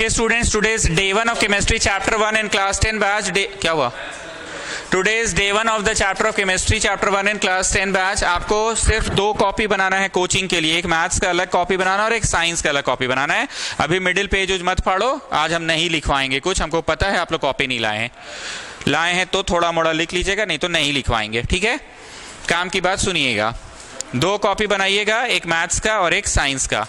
Students, today's day 1 of chemistry chapter 1 in class 10 batch क्या हुआ? Today's day 1 of the chapter of chemistry chapter 1 in class 10 batch आपको सिर्फ 2 copy बनाना है coaching के लिए, एक मैथ्स का अलग कॉपी बनाना और एक साइंस का अलग कॉपी बनाना है। अभी मिडिल पेज मत फाड़ो, आज हम नहीं लिखवाएंगे कुछ, हमको पता है आप लोग कॉपी नहीं लाए हैं तो थोड़ा मोड़ा लिख लीजिएगा, नहीं तो नहीं लिखवाएंगे, ठीक है। काम की बात सुनिएगा, 2 कॉपी बनाइएगा, एक मैथ्स का और एक साइंस का,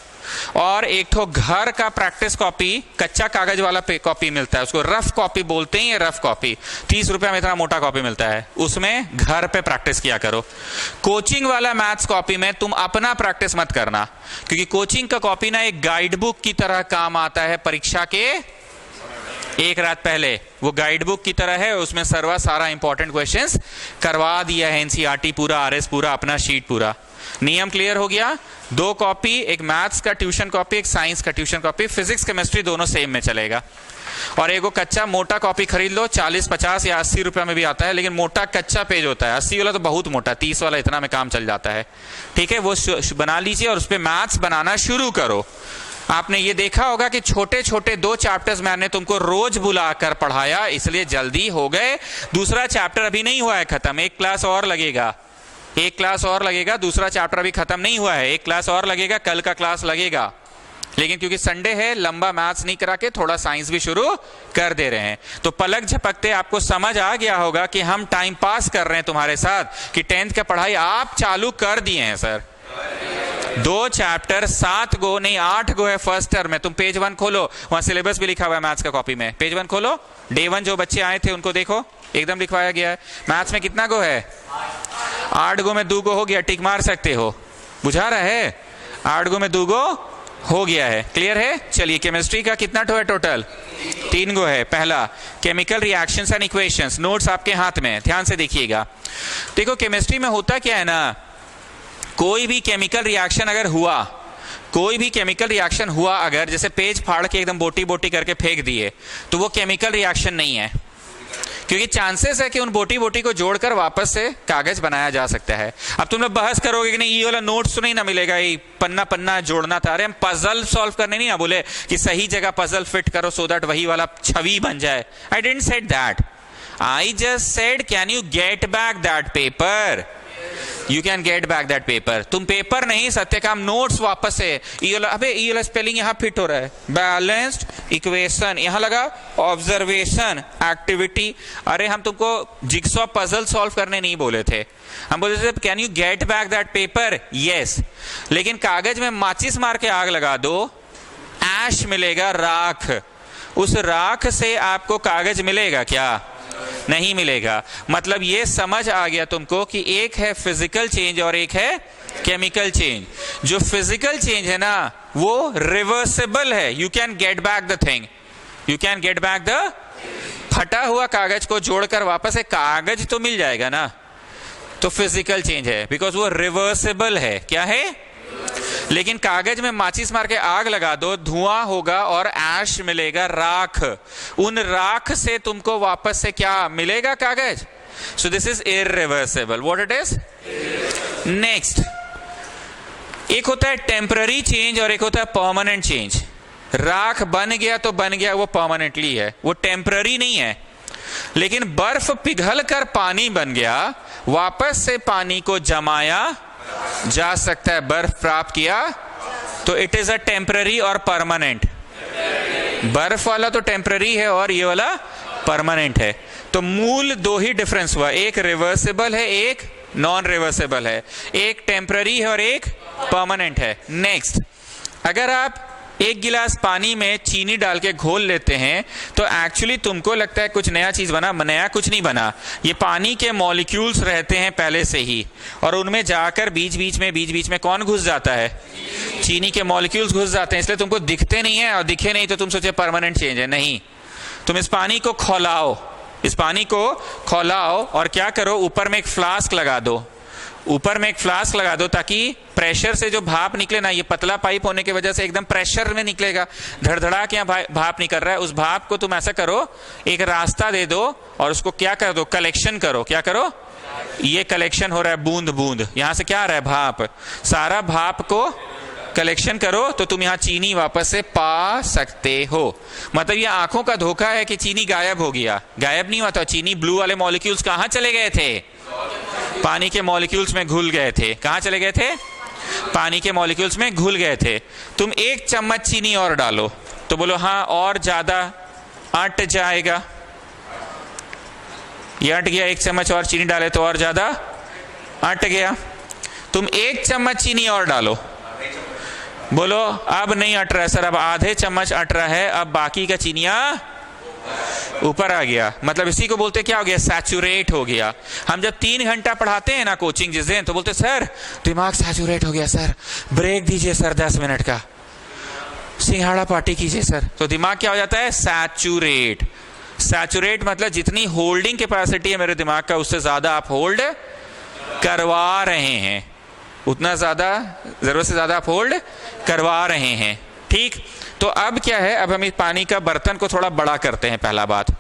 और एक तो घर का प्रैक्टिस कॉपी, कच्चा कागज वाला कॉपी मिलता है, उसको रफ कॉपी बोलते हैं। ये रफ कॉपी 30 रुपया में इतना मोटा कॉपी मिलता है, उसमें घर पे प्रैक्टिस किया करो। कोचिंग वाला मैथ्स कॉपी में तुम अपना प्रैक्टिस मत करना, क्योंकि कोचिंग का कॉपी ना एक गाइड बुक की तरह काम आता है परीक्षा के एक रात पहले। वो गाइड बुक की तरह है, उसमें सारा इंपॉर्टेंट क्वेश्चंस करवा दिया है, एनसीईआरटी पूरा, आरएस पूरा, अपना शीट पूरा। नियम क्लियर हो गया? 2 कॉपी, एक मैथ्स का ट्यूशन कॉपी, एक साइंस का ट्यूशन कॉपी, फिजिक्स केमिस्ट्री दोनों सेम में चलेगा। और एक कच्चा मोटा कॉपी खरीद लो, 40, 50 या 80 रुपया में भी आता है, लेकिन मोटा कच्चा पेज होता है। 80 वाला तो बहुत मोटा, 30 वाला इतना में काम चल जाता है, ठीक है। वो बना लीजिए और उस पर मैथ्स बनाना शुरू करो। आपने ये देखा होगा कि छोटे छोटे 2 चैप्टर्स मैंने तुमको रोज बुलाकर पढ़ाया, इसलिए जल्दी हो गए। दूसरा चैप्टर अभी नहीं हुआ है खत्म, एक क्लास और लगेगा, दूसरा चैप्टर अभी खत्म नहीं हुआ है, एक क्लास और लगेगा, कल का क्लास लगेगा। लेकिन क्योंकि संडे है, लंबा मैथ्स नहीं करा के थोड़ा साइंस भी शुरू कर दे रहे हैं। तो पलक झपकते आपको समझ आ गया होगा कि हम टाइम पास कर रहे हैं तुम्हारे साथ, कि 10th का पढ़ाई आप चालू कर दिए हैं सर। 2 चैप्टर 7 गो नहीं 8 गो है फर्स्ट टर्म में। तुम पेज 1 खोलो, वहां सिलेबस भी लिखा हुआ है मैथ्स का कॉपी में। पेज 1 खोलो, डे 1 जो बच्चे आए थे उनको देखो, एकदम लिखवाया गया है। मैथ्स में कितना गो है? 8 गो में 2 गो हो गया, टिक मार सकते हो, बुझा रहा है? 8 गो में 2 गो हो गया है, क्लियर है? चलिए, केमिस्ट्री का कितना है टोटल? 3 गो है। पहला chemical reactions and equations, notes आपके हाथ में, ध्यान से देखिएगा। देखो केमिस्ट्री में होता क्या है ना, कोई भी केमिकल रिएक्शन हुआ अगर, जैसे पेज फाड़ के एकदम बोटी बोटी करके फेंक दिए, तो वो केमिकल रिएक्शन नहीं है, क्योंकि चांसेस है कि उन बोटी बोटी को जोड़कर वापस से कागज बनाया जा सकता है। अब तुम लोग बहस करोगे कि नहीं ये वाला नोट्स तो नहीं ना मिलेगा, ये पन्ना पन्ना जोड़ना था। अरे हम पजल सॉल्व करने नहीं ना बोले कि सही जगह पजल फिट करो सो दैट वही वाला छवि बन जाए। I didn't said that, I just said can you get back that paper. You can get back that paper. तुम पेपर नहीं, सत्यकाम नोट्स वापस से, अबे ये वाला स्पेलिंग यहाँ फिट हो रहा है, बैलेंस्ड इक्वेशन यहाँ लगा, ऑब्जर्वेशन एक्टिविटी। अरे हम तुमको जिग्सॉ पजल सॉल्व करने नहीं बोले थे, हम बोले थे can you get back that paper. Yes, लेकिन कागज में माचिस मार के आग लगा दो, ऐश मिलेगा, राख। उस राख से आपको कागज मिलेगा क्या? नहीं मिलेगा। मतलब ये समझ आ गया तुमको कि एक है फिजिकल चेंज और एक है केमिकल चेंज। जो फिजिकल चेंज है ना वो रिवर्सिबल है, you can get back the thing, you can get back the, फटा हुआ कागज को जोड़कर वापस एक कागज तो मिल जाएगा ना, तो फिजिकल चेंज है, बिकॉज वो रिवर्सिबल है। क्या है? लेकिन कागज में माचिस मार के आग लगा दो, धुआं होगा और ऐश मिलेगा, राख। उन राख से तुमको वापस से क्या मिलेगा? कागज। सो this is irreversible. What it is? Next, एक होता है टेम्पररी चेंज और एक होता है परमानेंट चेंज। राख बन गया तो बन गया, वो परमानेंटली है, वो टेम्पररी नहीं है। लेकिन बर्फ पिघल कर पानी बन गया, वापस से पानी को जमाया जा सकता है, बर्फ प्राप्त किया, तो इट इज अ टेम्पररी और परमानेंट। बर्फ वाला तो टेम्पररी है और ये वाला परमानेंट है। तो मूल 2 ही डिफरेंस हुआ, एक रिवर्सिबल है, एक नॉन रिवर्सिबल है, एक टेम्पररी है और एक परमानेंट है। नेक्स्ट, अगर आप 1 गिलास पानी में चीनी डाल के घोल लेते हैं तो एक्चुअली तुमको लगता है कुछ नया चीज बना, नया कुछ नहीं बना। ये पानी के मॉलिक्यूल्स रहते हैं पहले से ही, और उनमें जाकर बीच बीच में कौन घुस जाता है? चीनी के मॉलिक्यूल्स घुस जाते हैं, इसलिए तुमको दिखते नहीं है, और दिखे नहीं तो तुम सोचे परमानेंट चेंज है। नहीं, तुम इस पानी को खौलाओ, और क्या करो, ऊपर में एक फ्लास्क लगा दो, ताकि प्रेशर से जो भाप निकले ना, ये पतला पाइप होने की वजह से एकदम प्रेशर में निकलेगा, धड़धड़ा के यहाँ भाप निकल रहा है। उस भाप को तुम ऐसा करो, एक रास्ता दे दो और उसको क्या कर दो, कलेक्शन करो। क्या करो? ये कलेक्शन हो रहा है, बूंद बूंद, यहां से क्या आ रहा है? भाप। सारा भाप को कलेक्शन करो तो तुम यहां चीनी वापस से पा सकते हो। मतलब ये आंखों का धोखा है कि चीनी गायब हो गया, गायब नहीं हुआ था। चीनी ब्लू वाले मॉलिक्यूल्स कहां चले गए थे? पानी के मॉलिक्यूल्स में घुल गए थे। कहां चले गए थे? पानी के मॉलिक्यूल्स में घुल गए थे। तुम 1 चम्मच चीनी और डालो तो बोलो हाँ और ज्यादा अट जाएगा। ये अट गया, 1 चम्मच और चीनी डाले तो और ज्यादा अट गया। तुम 1 चम्मच चीनी और डालो, बोलो अब नहीं अट रहा है सर, अब आधे चम्मच अट रहा है, अब बाकी का चीनिया ऊपर आ गया। मतलब इसी को बोलते क्या हो गया? सैचुरेट हो गया। हम जब 3 घंटा पढ़ाते हैं ना कोचिंग जिस दिन, तो बोलते सर दिमाग सैचुरेट हो गया सर, ब्रेक दीजिए सर 10 मिनट का, सिंघाड़ा पार्टी कीजिए सर। तो दिमाग क्या हो जाता है? सैचुरेट। सैचुरेट मतलब जितनी होल्डिंग कैपेसिटी है मेरे दिमाग का उससे ज्यादा आप होल्ड करवा रहे हैं, उतना ज्यादा, जरूरत से ज्यादा आप होल्ड करवा रहे हैं। ठीक, तो अब क्या है, अब हम इस पानी का बर्तन को थोड़ा बड़ा करते हैं। पहला बात,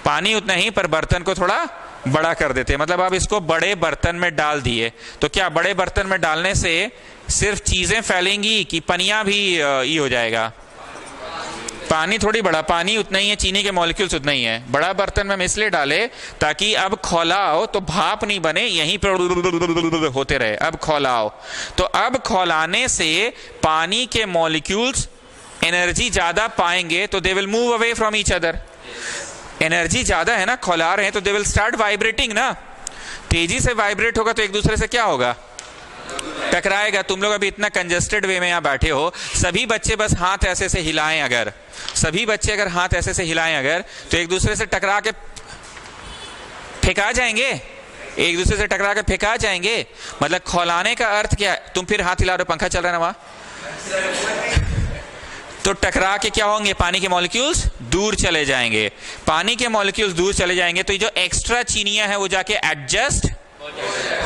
पानी उतना ही पर बर्तन को थोड़ा बड़ा कर देते हैं। मतलब आप इसको बड़े बर्तन में डाल दिए तो क्या बड़े बर्तन में डालने से सिर्फ चीजें फैलेंगी कि पनिया भी ये हो जाएगा? पानी थोड़ी बड़ा, पानी उतना ही है, चीनी के मॉलिक्यूल्स उतना ही है। बड़ा बर्तन में हम इसलिए डाले ताकि अब खौलाओ तो भाप नहीं बने, यहीं पर होते रहे। अब खौलाओ तो अब खौलाने से पानी के मॉलिक्यूल्स एनर्जी ज्यादा पाएंगे तो they will move away from each other. Energy ज्यादा है ना, खौला रहे हैं तो दे विल स्टार्ट वाइब्रेटिंग ना। तेजी से वाइब्रेट होगा तो एक दूसरे से क्या होगा? टकराएगा। तुम लोग अभी इतना कंजेस्टेड वे में यहां बैठे हो, सभी बच्चे बस हाथ ऐसे से हिलाएं, अगर सभी बच्चे अगर हाथ ऐसे से हिलाएं अगर, तो एक दूसरे से टकरा के फेंका जाएंगे, एक दूसरे से टकरा के फेंका जाएंगे। मतलब खौलाने का अर्थ क्या है? तुम फिर हाथ हिला रहे हो, पंखा चल रहा है ना वहां, तो टकरा के क्या होंगे? पानी के मॉलिक्यूल्स दूर चले जाएंगे। पानी के मॉलिक्यूल्स दूर चले जाएंगे तो ये जो एक्स्ट्रा चीनियां है वो जाके एडजस्ट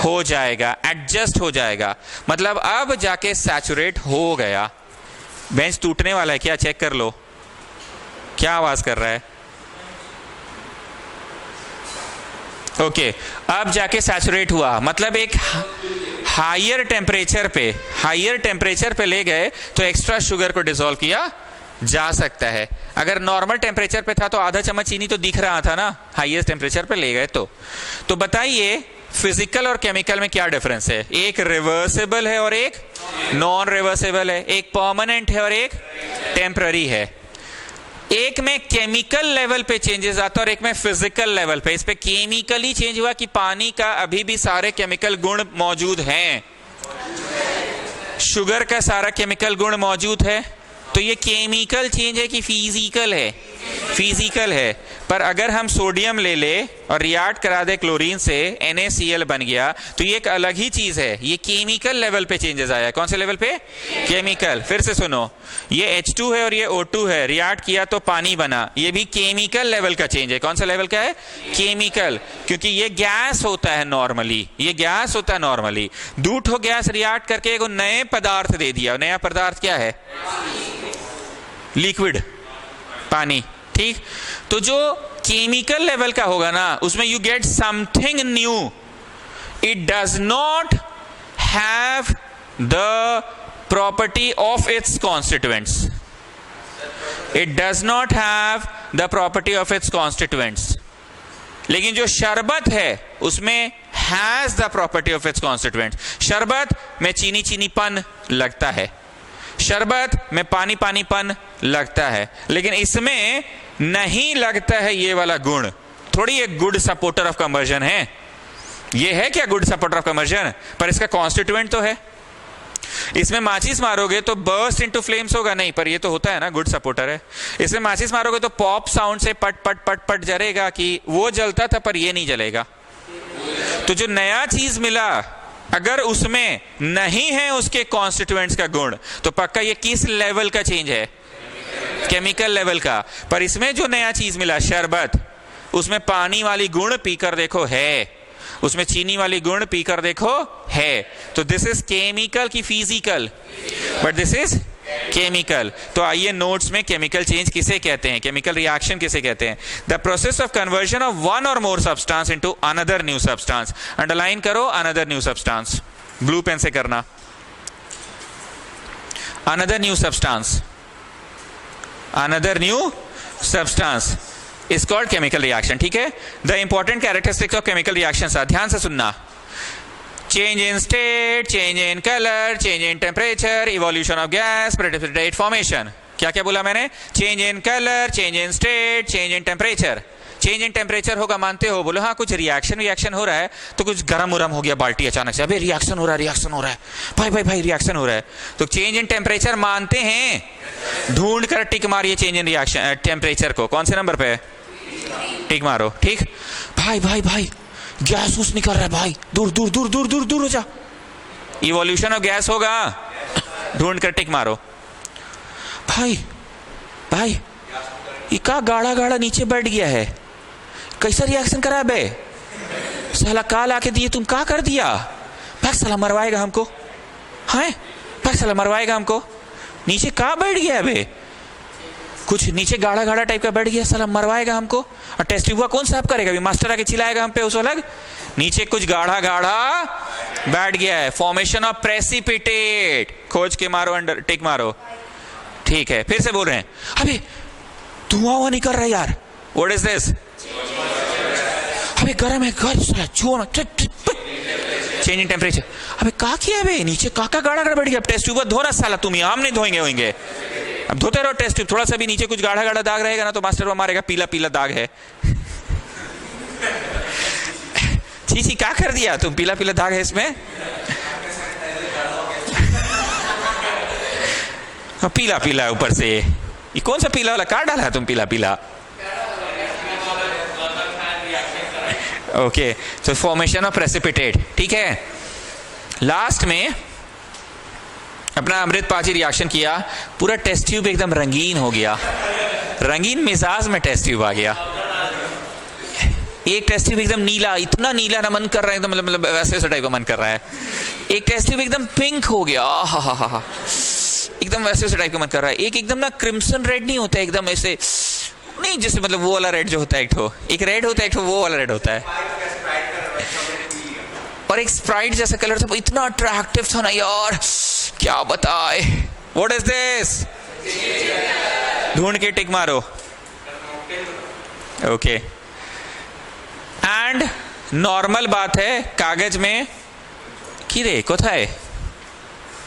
हो जाएगा, एडजस्ट हो जाएगा। मतलब अब जाके सैचुरेट हो गया। बेंच टूटने वाला है क्या? चेक कर लो, क्या आवाज कर रहा है? ओके, अब जाके सैचुरेट हुआ। मतलब एक हायर टेम्परेचर पे ले गए तो एक्स्ट्रा शुगर को डिसॉल्व किया जा सकता है। अगर नॉर्मल टेम्परेचर पे था तो आधा चम्मच चीनी तो दिख रहा था ना, हाईएस्ट टेम्परेचर पे ले गए तो बताइए फिजिकल और केमिकल में क्या डिफरेंस है? एक रिवर्सिबल है और एक नॉन रिवर्सिबल है, एक परमानेंट है और एक टेम्पररी है। एक में केमिकल लेवल पे चेंजेस आता है और एक में फिजिकल लेवल पे। इस पे केमिकली चेंज हुआ कि पानी का अभी भी सारे केमिकल गुण मौजूद हैं, शुगर का सारा केमिकल गुण मौजूद है। तो ये केमिकल चेंज है कि फिजिकल है? फिजिकल है। पर अगर हम सोडियम ले ले और रिएक्ट करा दे क्लोरीन से, NaCl बन गया, तो ये एक अलग ही चीज है। ये केमिकल लेवल पे चेंजेस आया। कौन से लेवल पे? केमिकल। फिर से सुनो, ये H2 है और ये O2 है, रिएक्ट किया तो पानी बना, ये भी केमिकल लेवल का चेंज है। कौन सा लेवल का है? केमिकल। क्योंकि ये गैस होता है नॉर्मली, ये गैस होता है नॉर्मली। दूठो गैस रिएक्ट करके एक नए पदार्थ दे दिया। नया पदार्थ क्या है? लिक्विड, पानी। ठीक, तो जो केमिकल लेवल का होगा ना उसमें you get something new. It does not have the property of its constituents. It does not have the property of its constituents. लेकिन जो शरबत है उसमें has the property of its constituents. शरबत में चीनी चीनीपन लगता है, शरबत में पानी पानीपन लगता है, लेकिन इसमें नहीं लगता है ये वाला गुण। थोड़ी एक गुड सपोर्टर ऑफ कन्वर्जन है। ये है क्या गुड सपोर्टर ऑफ कन्वर्जन? पर इसका कॉन्स्टिट्यूएंट तो है। इसमें माचिस मारोगे तो बर्स्ट इनटू फ्लेम्स होगा नहीं, पर ये तो होता है ना, गुड सपोर्टर है। इसमें माचिस मारोगे तो पॉप साउंड से पट पट पट पट जलेगा, कि वो जलता था पर ये नहीं जलेगा। तो जो नया चीज मिला अगर उसमें नहीं है उसके कॉन्स्टिट्यूएंट्स का गुण, तो पक्का ये किस लेवल का चेंज है? केमिकल लेवल का। पर इसमें जो नया चीज मिला शरबत, उसमें पानी वाली गुण पीकर देखो है, उसमें चीनी वाली गुण पीकर देखो है। तो दिस इज केमिकल की physical, but this is chemical. तो आइए नोट्स में केमिकल चेंज किसे कहते हैं, केमिकल रिएक्शन किसे कहते हैं? The process of conversion of one और more substance into another new substance. Underline करो another new substance, blue pen से करना। another new substance is called chemical reaction. ठीक है. The important characteristics of chemical reactions are, ध्यान से सुनना, change in state, change in color, change in temperature, evolution of gas, precipitate formation. क्या क्या बोला मैंने? change in color, change in state, change in temperature. Change in temperature होगा, मानते हो? बोलो हाँ, कुछ रिएक्शन हो रहा है, तो कुछ गरम उरम हो गया बाल्टी अचानक से, अबे रिएक्शन हो रहा है, भाई रिएक्शन हो रहा है, तो चेंज इन टेम्परेचर मानते हैं? ढूंढ कर टिक मारिए चेंज इन रिएक्शन टेम्परेचर को. कौन से नंबर पे? टिक मारो. ठीक. भाई गैस उस निकल रहा है भाई, दूर हो जा. इवोल्यूशन ऑफ गैस होगा, ढूंढ कर टिक मारो. भाई ये का गाढ़ा नीचे बैठ गया है, कैसा रिएक्शन करा बे? साला काल आके दिए, तुम का कर दिया? भाग साला मरवाएगा हमको, हैं? भाग साला मरवाएगा हमको. नीचे का बैठ गया बे? कुछ नीचे गाढ़ा टाइप का बैठ गया, साला मरवाएगा हमको. और टेस्ट ट्यूब कौन साफ करेगा? अभी मास्टर आके चिल्लाएगा हम पे उस अलग. नीचे कुछ गाढ़ा बैठ गया है. Formation of precipitate. खोज के मारो, अंडर टिक मारो. ठीक है, फिर से बोल रहे हैं. अबे धुआं निकल रहा है यार. What is this? अबे गर्म है, चेंज इन टेम्परेचर. अबे का किया बे? नीचे काका गाढ़ा बैठ गया. टेस्ट ट्यूब धो रहा साला, तुम हम नहीं धोएंगे होंगे. अब धोते रहो टेस्ट ट्यूब. थोड़ा सा भी नीचे कुछ गाढ़ा दाग रहेगा ना, तो मास्टर वो मारेगा, पीला दाग है. छी क्या कर दिया तुम? पीला दाग है इसमें. पीला ऊपर से. ये कौन सा पीला वाला कार्ड डाला है तुम? पीला. ओके, तो फॉर्मेशन ऑफ प्रेसिपिटेट. ठीक है. लास्ट में अपना अमृतपाजी रिएक्शन किया, पूरा टेस्ट ट्यूब एकदम रंगीन हो गया, रंगीन मिजाज में टेस्ट ट्यूब आ गया. एक टेस्ट ट्यूब एकदम नीला, इतना नीला ना मन कर रहा है एकदम, मतलब वैसे टाइप का मन कर रहा है. एक टेस्ट ट्यूब एकदम पिंक हो गया, हा एकदम वैसे टाइप का मन कर रहा है. एक एकदम ना क्रिम्सन रेड नहीं होता है, एकदम ऐसे नहीं, जैसे मतलब वो वाला रेड जो होता है, एक रेड होता है, एक वो वाला रेड होता है. और एक स्प्राइट जैसा कलर था, इतना अट्रैक्टिव था ना यार, क्या बताए. What is this? ढूंढ के टिक मारो. ओके. एंड नॉर्मल बात है कागज में कि रे कोथाय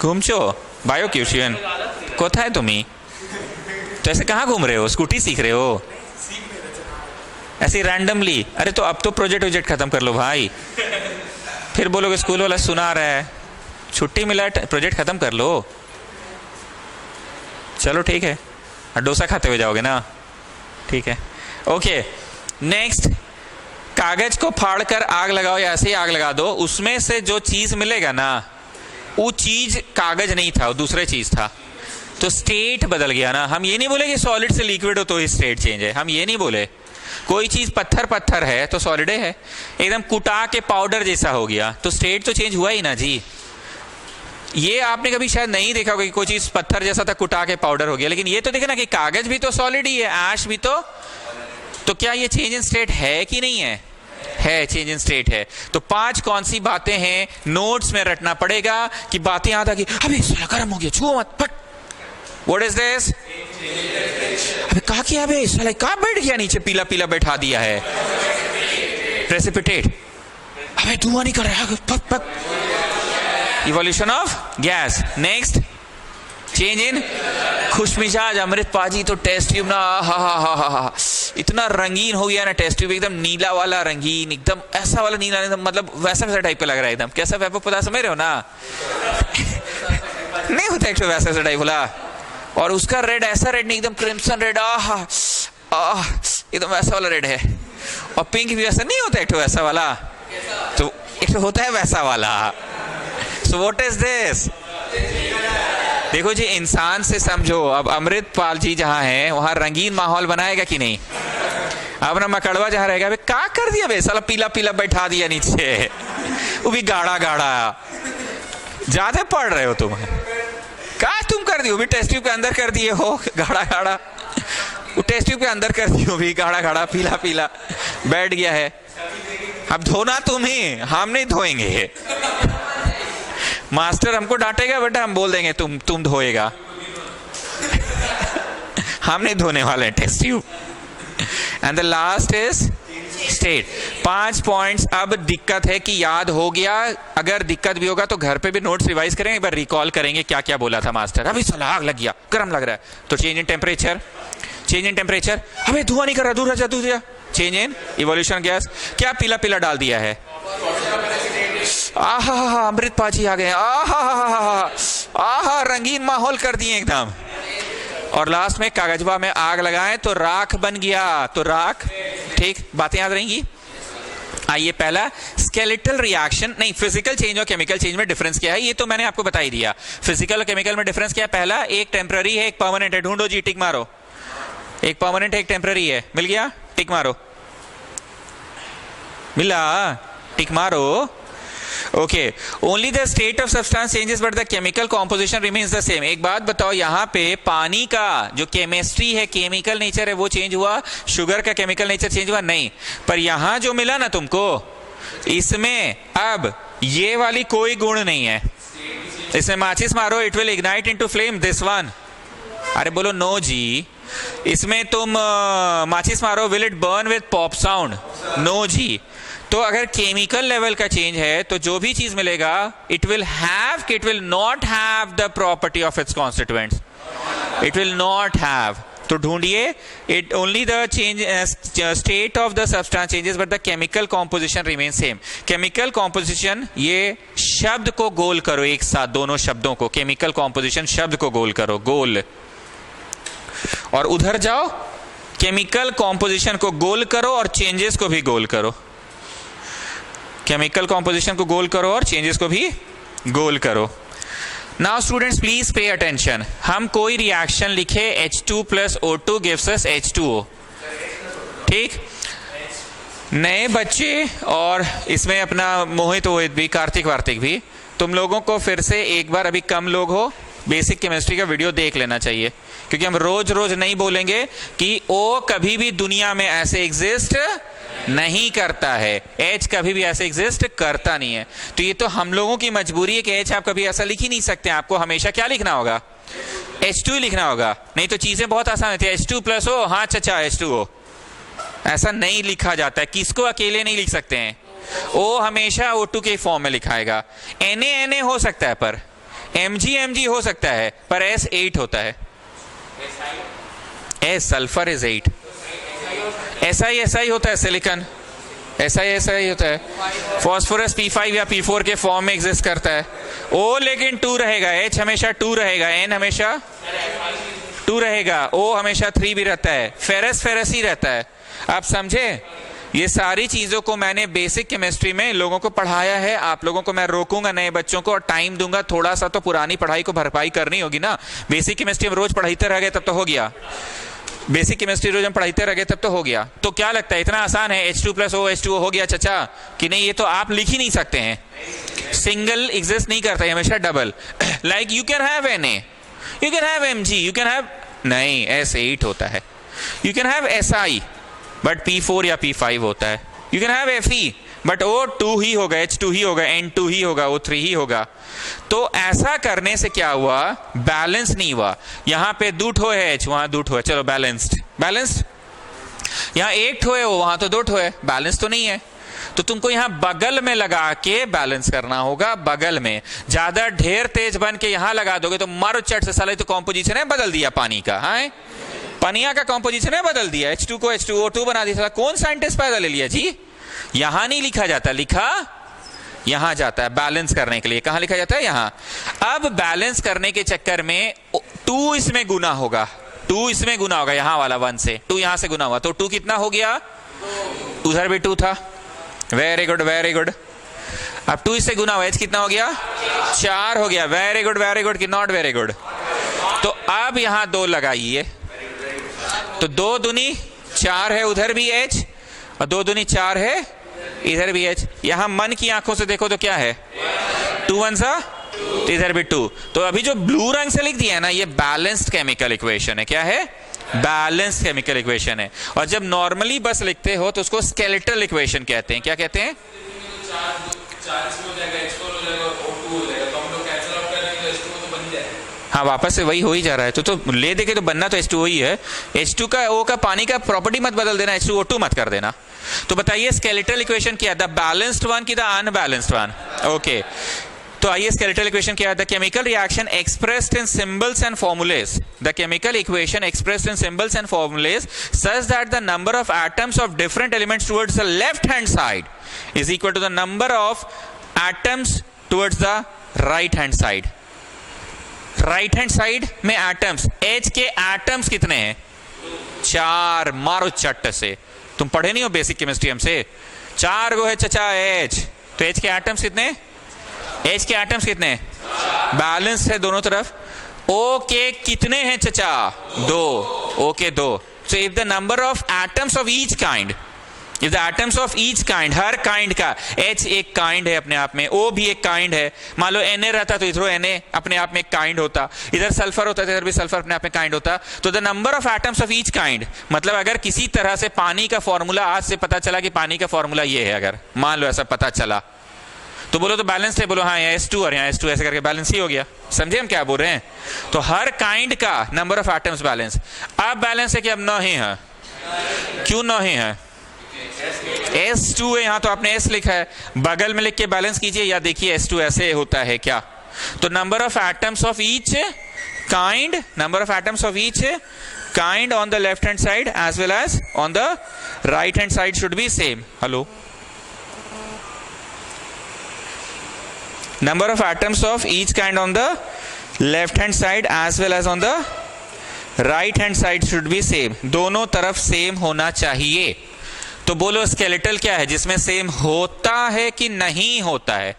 घूमचो बायो क्यूशियन, कोथाय तुम्ही? तो ऐसे कहाँ घूम रहे हो? स्कूटी सीख रहे हो ऐसे रैंडमली? अरे तो अब तो प्रोजेक्ट खत्म कर लो भाई. फिर बोलोगे स्कूल वाला सुना रहा है, छुट्टी मिला है, प्रोजेक्ट खत्म कर लो. चलो ठीक है, डोसा खाते हुए जाओगे ना? ठीक है. Okay, next. कागज को फाड़कर आग लगाओ या ऐसे ही आग लगा दो, उसमें से जो चीज मिलेगा ना, वो चीज कागज नहीं था, वो दूसरे चीज था. तो स्टेट बदल गया ना. हम ये नहीं बोले कि सॉलिड से लिक्विड हो तो ही स्टेट चेंज है, हम ये नहीं बोले. कोई चीज पत्थर है तो सॉलिड है, एकदम कुटा के पाउडर जैसा हो गया तो स्टेट तो चेंज हुआ ही ना जी. ये आपने कभी शायद नहीं देखा होगा कि कोई चीज पत्थर जैसा था, कुटा के पाउडर हो गया. लेकिन ये तो देखे ना कि कागज भी तो सॉलिड ही है, ऐश भी तो क्या ये चेंज इन स्टेट है कि नहीं है? है, चेंज इन स्टेट है. तो 5 कौन सी बातें हैं नोट्स में रटना पड़ेगा कि बातें याद आ गई. अबे साला गर्म हो गया, छुओ मत, फट. What is this? अबे कहा किया? अबे साला कहां बैठ गया? नीचे पीला बैठा दिया है. प्रेसिपिटेट. अबे धुआं नहीं कर रहा है, फट फट. Evolution of gas. Next, change in खुशमिजाज. अमृतपाजी तो टेस्ट ट्यूब ना, हा इतना रंगीन हो गया ना टेस्ट ट्यूब, एकदम नीला वाला रंगीन, एकदम ऐसा वाला नीला, मतलब वैसा टाइप का लग रहा है एकदम. कैसा वैपो पता समझ रहे हो ना? नहीं होता एक वैसा टाइप वाला. और उसका रेड ऐसा रेड नहीं, एकदम क्रिम्सन रेड, एकदम वैसा वाला रेड है. और पिंक भी वैसा नहीं होता एक वैसा वाला, तो एक होता है वैसा वाला. So what is this? देखो जी, इंसान से समझो. अब अमृतपाल जी जहां है वहां रंगीन माहौल बनाएगा कि नहीं? अब ना मकड़वा जहां रहेगा, अबे क्या कर दिया बे साला, पीला बैठा दिया नीचे, वो भी गाढ़ा. ज्यादा पढ़ रहे हो तुम. क्या तुम कर दियो भी? टेस्ट ट्यूब के अंदर कर दिए हो गाढ़ा. वो टेस्ट ट्यूब के अंदर कर दियो भी गाढ़ा पीला बैठ गया है. अब धोना तुम ही, हम नहीं धोएंगे. मास्टर हमको डांटेगा बेटा, हम बोल देंगे तुम धोएगा। हम नहीं धोने वाले हैं, test tube. And the last is state. 5 points. अब दिक्कत है कि याद हो गया, अगर दिक्कत भी होगा तो घर पे भी नोट्स रिवाइज करेंगे, एक बार रिकॉल करेंगे क्या क्या बोला था मास्टर। अभी साला आग लग गया, गर्म लग रहा है, तो change in temperature, change in temperature. अबे धुआं नहीं कर रहा, दूर रह जा, दूर जा। Change in evolution gas. क्या पीला पीला डाल दिया है? आहा, अमृत पाजी आ गए। आहा, रंगीन माहौल कर दिए एकदम। और लास्ट में कागजबा में आग लगाएं तो राख बन गया, तो राख। ठीक, बातें याद रहेंगी। आइए, पहला स्केलेटल रिएक्शन, नहीं फिजिकल चेंज और केमिकल चेंज में डिफरेंस क्या है, ये तो मैंने आपको बता ही दिया। फिजिकल और केमिकल में डिफरेंस क्या है? पहला, एक टेम्पररी है, एक परमानेंट है। ढूंढो जी, टिक मारो। एक परमानेंट है, एक टेम्पररी है। मिल गया? टिक मारो। मिला? टिक मारो। Okay, only the state of substance changes but the chemical composition remains the same. एक बात बताओ, यहां पे पानी का जो केमिस्ट्री है, केमिकल नेचर है, वो चेंज हुआ? शुगर का केमिकल नेचर चेंज हुआ? नहीं। पर यहां जो मिला ना तुमको, इसमें अब ये वाली कोई गुण नहीं है। इसमें माचिस मारो, it will ignite into flame, this one. अरे बोलो नो जी। इसमें तुम माचिस मारो, will it burn with pop sound? No ji. तो अगर केमिकल लेवल का चेंज है तो जो भी चीज मिलेगा, it will not have the property of its constituents, it will not have. तो ढूंढिए, it only the change state of the substance changes but the chemical composition remain same. Chemical composition, ये शब्द को गोल करो एक साथ, दोनों शब्दों को, केमिकल कॉम्पोजिशन शब्द को गोल करो, गोल। और उधर जाओ, केमिकल कॉम्पोजिशन को गोल करो और चेंजेस को भी गोल करो। केमिकल कॉम्पोजिशन को गोल करो और चेंजेस को भी गोल करो। Now students please pay attention. हम कोई रिएक्शन लिखे, H2 + O2 gives us H2O। ठीक, नए बच्चे और इसमें अपना मोहित भी, कार्तिक वार्तिक भी, तुम लोगों को फिर से एक बार, अभी कम लोग हो, बेसिक केमिस्ट्री का वीडियो देख लेना चाहिए, क्योंकि हम रोज रोज नहीं बोलेंगे कि O कभी भी दुनिया में ऐसे एग्जिस्ट नहीं करता है, H कभी भी ऐसे एग्जिस्ट करता नहीं है। तो ये तो हम लोगों की मजबूरी है कि H आप कभी ऐसा लिख ही नहीं सकते। आपको हमेशा क्या लिखना होगा? H2 लिखना होगा। नहीं तो चीजें बहुत आसान होती है। H2 + O, हाँ चचा H2O, ऐसा नहीं लिखा जाता है। किसको अकेले नहीं लिख सकते हैं? O हमेशा O2 के फॉर्म में लिखाएगा। Na हो सकता है, पर Mg हो सकता है, पर S 8 होता है। S sulphur is 8। SI होता है, सिलिकॉन SI होता है। फॉस्फोरस P5 या P4 के फॉर्म में एग्जिस्ट करता है। O लेकिन 2 रहेगा, H हमेशा 2 रहेगा, N हमेशा 2 रहेगा, O हमेशा 3 भी रहता है। फेरस ही रहता है। आप समझे? ये सारी चीजों को मैंने बेसिक केमिस्ट्री में लोगों को पढ़ाया है। आप लोगों को मैं रोकूंगा, नए बच्चों को, और टाइम दूंगा थोड़ा सा, तो पुरानी पढ़ाई को भरपाई करनी होगी ना। बेसिक केमिस्ट्री हम रोज पढ़ाते रह गए तब तो हो गया, बेसिक केमिस्ट्री रोज हम पढ़ाते रह गए तब तो हो गया। तो क्या लगता है इतना आसान है? H2 + O H2O हो गया चचा? कि नहीं, ये तो आप लिख ही नहीं सकते हैं। सिंगल एग्जिस्ट नहीं करता है, हमेशा double. Like you can have Na, you can have Mg, you can have, नहीं S 8 होता है। You can have Si but P4 या P5 होता है। You can have Fe but O2 ही होगा, H2 ही होगा, N2 ही होगा, O3 ही होगा। तो ऐसा करने से क्या हुआ? बैलेंस नहीं हुआ। यहां पे 2 ठो है H, वहां 2 ठो है, चलो बैलेंस्ड। यहां 1 ठो है O, वहां तो 2 ठो है, बैलेंस तो नहीं है। तो तुमको यहां बगल में लगा के बैलेंस करना होगा। बगल में ज्यादा ढेर तेज बन के यहां लगा दोगे तो मारो चट से, साले तो कॉम्पोजिशन है बदल दिया पानी का। हाँ, पानिया का कॉम्पोजिशन है बदल दिया, H2 को H2O2 बना दिया। कौन साइंटिस्ट पैदा ले लिया जी? यहां नहीं लिखा जाता, लिखा यहां जाता है बैलेंस करने के लिए। कहां लिखा जाता है? यहां। अब बैलेंस करने के चक्कर में 2 इसमें गुना होगा, 2 इसमें गुना होगा, यहां वाला 1 से 2 यहां से गुना हुआ, तो 2 कितना हो गया? उधर भी 2 था। Very good, very good. अब 2 इससे गुना हुआ, H कितना हो गया? 4 हो गया। वेरी गुड कि नॉट वेरी गुड? तो अब यहां 2 लगाइए, तो 2 दूनी 4 है, उधर भी H, और 2 दूनी 4 है, इधर भी H। यहां मन की आंखों से देखो तो क्या है? 2 1 सा, तो इधर भी 2। तो अभी जो ब्लू रंग से लिख दिया है ना, ये बैलेंस्ड केमिकल इक्वेशन है। क्या है? बैलेंस्ड केमिकल इक्वेशन है। और जब नॉर्मली बस लिखते हो तो उसको स्केलेटल इक्वेशन कहते हैं। क्या कहते हैं? हाँ वापस से वही हो ही जा रहा है, तो ले देके तो बनना तो H2O ही है। H2 का O का पानी का प्रॉपर्टी मत बदल देना, H2O2 मत कर देना। तो बताइए स्केलेटल इक्वेशन क्या है, द बैलेंस्ड वन की द अनबैलेंस्ड वन? ओके, तो आइए स्केलेटल इक्वेशन क्या है, the chemical reaction expressed in symbols and formulae, the chemical equation expressed in symbols and formulae such that the number of atoms of different elements towards the left hand side is equal to the number of atoms towards the right hand side. Right hand side में atoms, H के atoms कितने हैं? 4। मारो चट्ट से, तुम पढ़े नहीं हो बेसिक केमिस्ट्री हमसे? 4 गो है चचा H, तो H के एटम्स कितने? H के एटम्स कितने? बैलेंस है दोनों तरफ। O के कितने हैं चचा? 2। O के 2। So if the number of atoms of each kind, if the atoms of each kind, her kind का, H एक काइंड है अपने आप में, O भी एक काइंड है। मान लो Na रहता तो इधर Na अपने आप में एक काइंड होता, इधर सल्फर होता तो इधर भी सल्फर अपने आप में काइंड होता। तो the number of atoms of each kind, मतलब अगर किसी तरह से पानी का फॉर्मूला आज से पता चला कि पानी का फॉर्मूला ये है, अगर मान लो ऐसा पता चला, तो बोलो तो बैलेंस है, बोलो हाँ यहाँ H2 और यहाँ H2, ऐसे करके बैलेंस ही हो गया। समझे हम क्या बोल रहे हैं? तो हर काइंड का नंबर ऑफ एटम्स बैलेंस। अब बैलेंस है कि अब नहीं है, क्यों नहीं है? S2 है यहाँ, तो आपने S लिखा है, बगल में लिख के बैलेंस कीजिए, या देखिए S2 ऐसे होता है क्या? तो number of atoms of each kind, number of atoms of each kind on the left hand side as well as on the right hand side should be same. Hello, number of atoms of each kind on the left hand side as well as on the right hand side should be same, दोनों तरफ same होना चाहिए। तो बोलो skeletal क्या है, जिसमें same होता है कि नहीं होता है?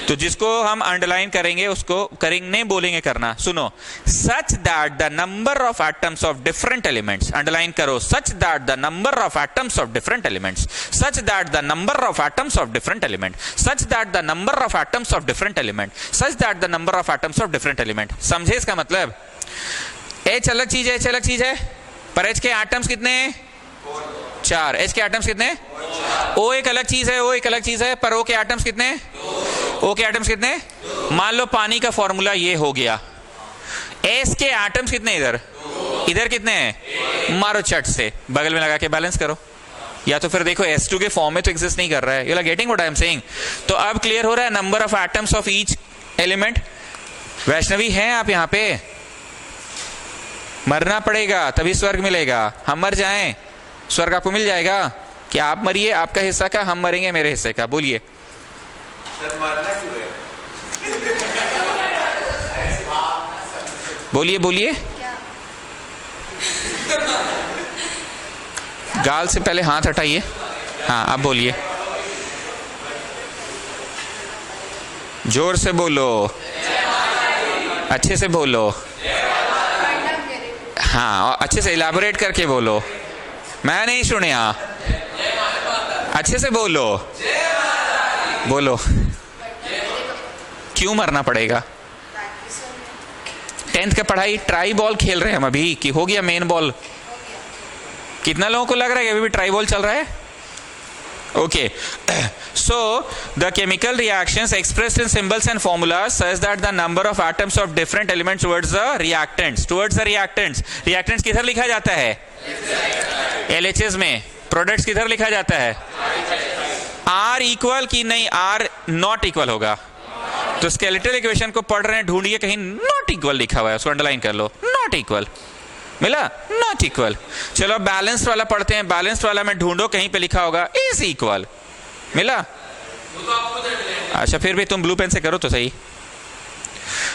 तो जिसको हम अंडरलाइन करेंगे उसको करेंगे बोलेंगे करना। सुनो, such that the number of atoms of different elements, underline करो, such that the number of atoms of different elements, such that the number of atoms of different element, such that the number of atoms of different element, such that the number of atoms of different element. समझे इसका मतलब? H अलग चीज है, H अलग चीज है, पर H के एटम्स कितने हैं? 4। H के एटम्स कितने? O एक अलग चीज है, O एक अलग चीज है, पर O के एटम्स कितने? O के एटम्स कितने? मान लो पानी का फॉर्मूला ये हो गया, S के एटम्स कितने इधर? इधर कितने हैं? मारो चट से, बगल में लगा के बैलेंस करो, या तो फिर देखो S2 के फॉर्म में तो एग्जिस्ट नहीं कर रहा है। You are getting what I am saying? तो अब क्लियर हो रहा है number of atoms of each element. Vaishnavi हैं आप यहाँ पे? मरना पड़ेगा तभी स्वर्ग मिलेगा। हम मर जाएं स्वर्ग आपको मिल जाएगा? कि आप मरिए आपका हिस्सा का, हम मरेंगे मेरे हिस्से का? बोलिए। बोलिए बोलिए, गाल से पहले हाथ हटाइए। हाँ आप बोलिए, जोर से बोलो, अच्छे से बोलो, हाँ अच्छे से इलाबोरेट करके बोलो, मैं नहीं सुनिया, अच्छे से बोलो, बोलो। क्यों मरना पड़ेगा? 10th का पढ़ाई ट्राई बॉल खेल रहे हैं हम अभी, कि हो गया मेन बॉल? कितना लोगों को लग रहा है कि अभी भी ट्राई बॉल चल रहा है? Okay, so the chemical reactions expressed in symbols and formulas says that the number of atoms of different elements towards the reactants किधर लिखा जाता है? LHS में। प्रोडक्ट्स किधर लिखा जाता है? R इक्वल की नहीं, R नॉट इक्वल होगा। तो स्केलेटल इक्वेशन को पढ़ रहे हैं, ढूंढिए कहीं नॉट इक्वल लिखा हुआ है, उसको अंडरलाइन कर लो, नॉट इक्वल मिला, नॉट इक्वल। चलो बैलेंस्ड वाला पढ़ते हैं, बैलेंस्ड वाला में ढूंढो कहीं पे लिखा होगा इज इक्वल, मिला? अच्छा फिर भी तुम ब्लू पेन से करो तो सही।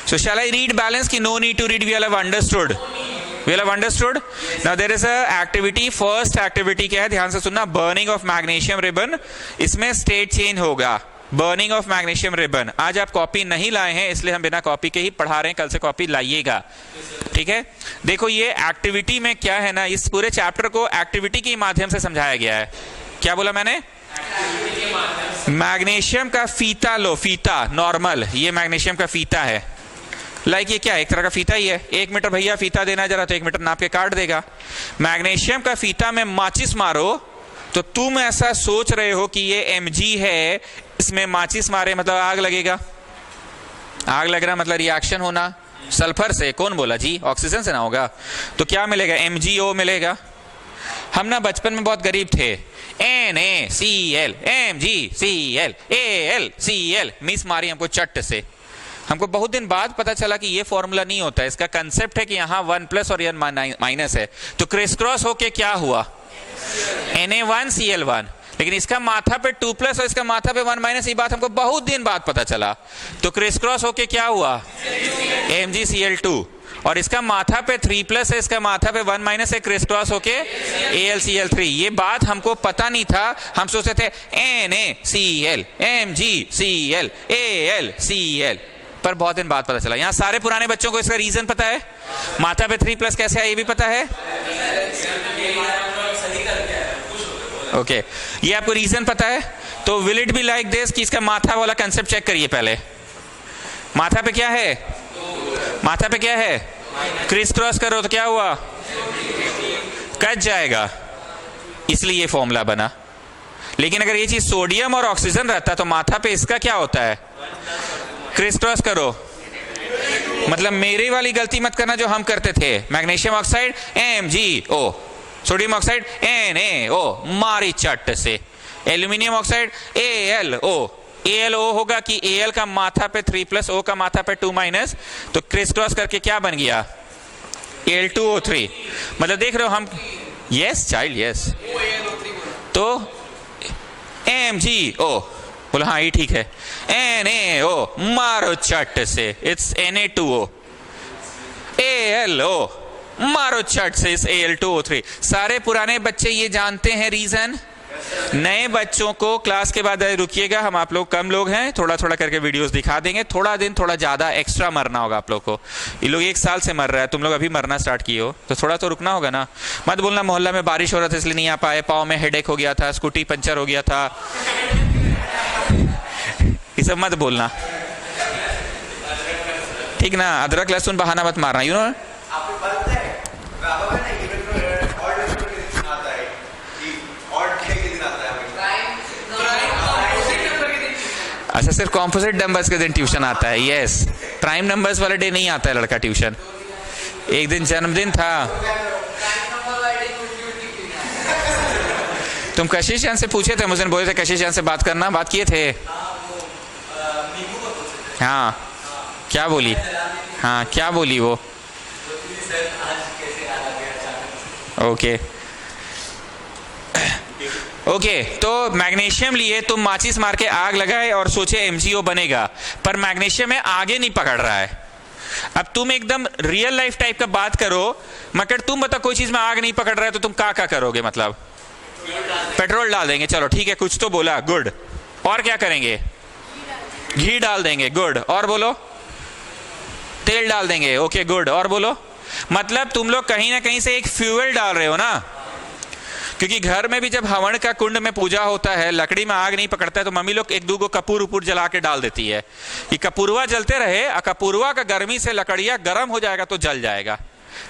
So shall I read balance की no need to read, we all have understood, we all have understood. Now there is a activity, first activity क्या है ध्यान से सुनना, burning of magnesium ribbon। इसमें state change होगा, बर्निंग ऑफ मैग्नीशियम रिबन। आज आप कॉपी नहीं लाए हैं इसलिए हम बिना कॉपी के ही पढ़ा रहे हैं, कल से कॉपी लाइएगा, ठीक है? देखो ये एक्टिविटी में क्या है ना, इस पूरे चैप्टर को एक्टिविटी के माध्यम से समझाया गया है। क्या बोला मैंने? मैग्नीशियम का फीता लो, फीता नॉर्मल, ये मैग्नीशियम का फीता है। लाइक ये क्या है? एक तरह का फीता ही है। 1 मीटर भैया फीता देना जरा, तो 1 मीटर नाप के काट देगा। मैग्नीशियम का फीता में माचिस मारो तो तुम ऐसा सोच रहे हो कि ये Mg है, इसमें माचिस मारे मतलब आग लगेगा। आग लग रहा मतलब रिएक्शन होना, सल्फर से। कौन बोला जी? ऑक्सीजन से ना होगा तो क्या मिलेगा? MgO मिलेगा। हम ना बचपन में बहुत गरीब थे, NaCl MgCl AlCl मिस मारी हमको चट से। हमको बहुत दिन बाद पता चला कि ये फॉर्मूला नहीं होता है, इसका कंसेप्ट है कि यहाँ 1+ और यहाँ माइनस है, तो क्रिस क्रॉस होके क्या हुआ? Na1Cl1। लेकिन इसका माथा पे 2+ और इसका माथा पे 1-, ये बात हमको बहुत दिन बाद पता चला, तो क्रिस क्रॉस होके क्या हुआ? MgCl2। और इसका माथा पे 3+ है, इसका माथा पे 1- है, क्रिस क्रॉस होके AlCl3। ये बात हमको पता नहीं था, हम सोचते थे NaCl MgCl AlCl, पर बहुत दिन बाद पता चला। यहाँ सारे पुराने बच्चों को इसका रीजन पता है, माथा पे 3+ कैसे है ये भी पता है। ओके, ये आपको रीजन पता है। तो will it be like this कि इसका माथा वाला कंसेप्ट चेक करिए पहले। माथा पे क्या है? माथा पे क्या है? क्रिस क्रॉस करो तो क्या हुआ? कट जाएगा, इसलिए ये फॉर्मूला बना। लेकिन अगर ये चीज सोडियम और ऑक्सीजन रहता तो माथा पे इसका क्या होता है? क्रिस क्रॉस करो। मतलब मेरी वाली गलती मत करना जो हम करते थे। Magnesium oxide MgO, sodium oxide NaO मारी चट से। एल्यूमिनियम ऑक्साइड AlO होगा कि Al का माथा पे 3+ O का माथा पे 2-, तो क्रिस क्रॉस करके क्या बन गया? Al2O3। मतलब देख रहे हो हम, यस चाइल्ड यस, तो MgO बोलो, हाँ ये ठीक है। NaO मारो चट से, इट्स Na2O। AlO मारो चट से, इस Al2O3। सारे पुराने बच्चे ये जानते हैं रीजन। नए बच्चों को क्लास के बाद रुकिएगा, हम आप लोग कम लोग हैं, थोड़ा थोड़ा करके वीडियोस दिखा देंगे। थोड़ा दिन थोड़ा ज्यादा एक्स्ट्रा मरना होगा आप लोग को। ये लोग 1 साल से मर रहा है, तुम लोग अभी मरना स्टार्ट किए हो, तो थोड़ा तो रुकना होगा ना। मत बोलना मोहल्ला में बारिश हो रहा था इसलिए नहीं आ पाए, पाँव में हेडेक हो गया था, स्कूटी पंचर हो गया था, ये सब मत बोलना, ठीक ना। अदरक लहसुन बहाना मत मारना, यू नो। अच्छा, सिर्फ कॉम्पोजिट नंबर्स के दिन ट्यूशन आता है। यस, प्राइम नंबर्स वाले डे नहीं आता है लड़का ट्यूशन। एक दिन जन्मदिन था, तुम कशिश जान से पूछे थे, मुझे बोले थे कशिश जान से बात करना, बात किए थे। हाँ, क्या बोली? हाँ, क्या बोली वो? ओके ओके, तो मैग्नीशियम लिए, तुम माचिस मार के आग लगाए और सोचे MgO बनेगा, पर मैग्नीशियम में आगे नहीं पकड़ रहा है। अब तुम एकदम रियल लाइफ टाइप का बात करो, मगर तुम बता कोई चीज में आग नहीं पकड़ रहा है तो तुम क्या करोगे? मतलब पेट्रोल डाल देंगे, चलो ठीक है, कुछ तो बोला, गुड। और क्या करेंगे? घी डाल देंगे, गुड। और बोलो, तेल डाल देंगे, ओके गुड। और बोलो, मतलब तुम लोग कहीं ना कहीं से एक फ्यूल डाल रहे हो ना, क्योंकि घर में भी जब हवन का कुंड में पूजा होता है, लकड़ी में आग नहीं पकड़ता है, तो मम्मी लोग 1-2 कपूर उपूर जला के डाल देती है कि कपूरवा जलते रहे, और कपूरवा का गर्मी से लकड़ियां गर्म हो जाएगा तो जल जाएगा,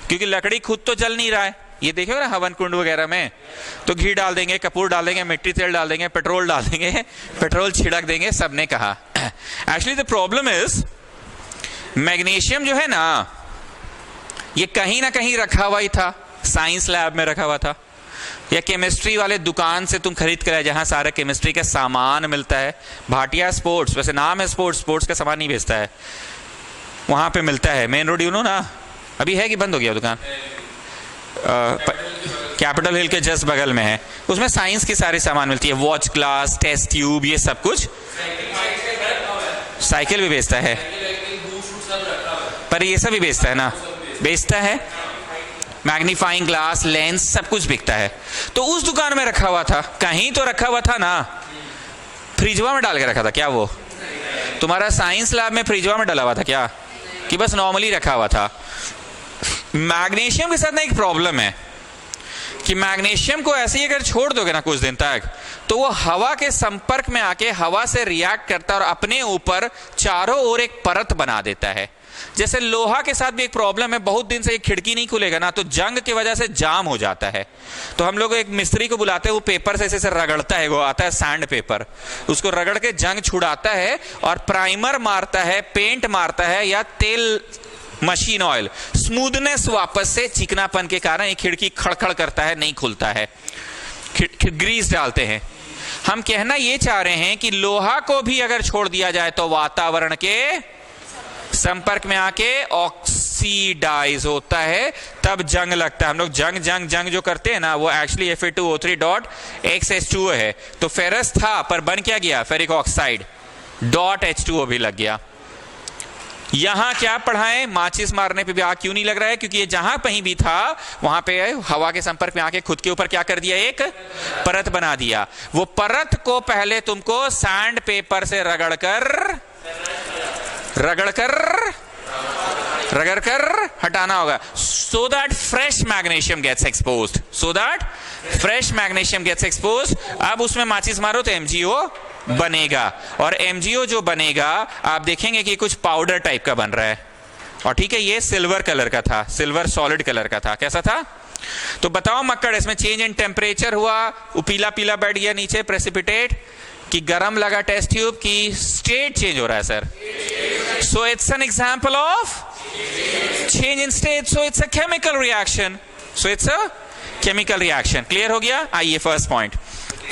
क्योंकि लकड़ी खुद तो जल नहीं रहा है। ये देखे ना हवन कुंड वगैरह में, तो घी डाल देंगे, कपूर डाल देंगे, मिट्टी तेल डाल देंगे, पेट्रोल डाल देंगे, पेट्रोल छिड़क देंगे, सबने कहा। Actually the problem is, magnesium जो है ना, ये कहीं ना कहीं रखा हुआ ही था, साइंस लैब में रखा हुआ था, या केमिस्ट्री वाले दुकान से तुम खरीद कर, जहां सारे केमिस्ट्री का सामान मिलता है। भाटिया स्पोर्ट्स, वैसे नाम है स्पोर्ट्स, स्पोर्ट्स का सामान नहीं बेचता है, वहां पे मिलता है। मेन रोड, यू नो ना, अभी है कि बंद हो गया दुकान? कैपिटल हिल के जस्ट बगल में है, उसमें साइंस की सारी सामान मिलती है, वॉच ग्लास, टेस्ट ट्यूब, ये सब कुछ। साइकिल भी बेचता है, पर ये सब भी बेचता है ना, बेचता है। मैग्नीफाइंग ग्लास, लेंस, सब कुछ बिकता है। तो उस दुकान में रखा हुआ था, कहीं तो रखा हुआ था ना, फ्रिजवा में डाल के रखा था क्या? वो तुम्हारा साइंस लैब में फ्रिजवा में डाला हुआ था क्या, कि बस नॉर्मली रखा हुआ था? मैग्नीशियम के साथ ना एक प्रॉब्लम है कि मैग्नीशियम को ऐसे ही अगर छोड़ दोगे ना कुछ दिन तक, तो वो हवा के संपर्क में आके हवा से रिएक्ट करता है और अपने ऊपर चारों ओर एक परत बना देता है। जैसे लोहा के साथ भी एक प्रॉब्लम है, बहुत दिन से एक खिड़की नहीं खुलेगा ना, तो जंग की वजह से जाम हो जाता है। तो हम लोग एक मिस्त्री को बुलाते हैं, वो पेपर से ऐसे रगड़ता है, वो आता है सैंड पेपर, उसको रगड़ के जंग छुड़ाता है और प्राइमर मारता है, पेंट मारता है, या तेल मशीन ऑयल, स्मूथनेस वापस से चिकनापन के कारण ये खिड़की खड़खड़ करता है, नहीं खुलता है, ग्रीस डालते हैं। हम कहना ये चाह रहे हैं कि लोहा को भी अगर छोड़ दिया जाए तो वातावरण के संपर्क में आके ऑक्सीडाइज होता है, तब जंग लगता है। हम लोग जंग जो करते हैं ना, वो एक्चुअली Fe2O3.H2O है। तो फेरस था पर बन क्या गया, फेरिक ऑक्साइड .H2O भी लग गया। यहां क्या पढ़ाएं, माचिस मारने पे भी आग क्यों नहीं लग रहा है, क्योंकि ये जहां कहीं भी था वहां पे हवा के संपर्क में आके खुद के ऊपर क्या कर दिया, एक परत बना दिया। वो परत को पहले तुमको सैंड पेपर से रगड़ कर हटाना होगा, so that fresh magnesium gets exposed. अब उसमें माचिस मारो तो MgO बनेगा, और MgO जो बनेगा आप देखेंगे कि कुछ पाउडर टाइप का बन रहा है। और ठीक है, ये सिल्वर कलर का था, सिल्वर सॉलिड कलर का था। कैसा था? तो बताओ मक्कड़, इसमें चेंज इन टेम्परेचर हुआ, पीला पीला बैठ गया नीचे प्रेसिपिटेट, कि गर्म लगा टेस्ट ट्यूब, की स्टेट चेंज हो रहा है sir? So it's an example of change in state, so it's a chemical reaction. Clear हो गया? आइए first point,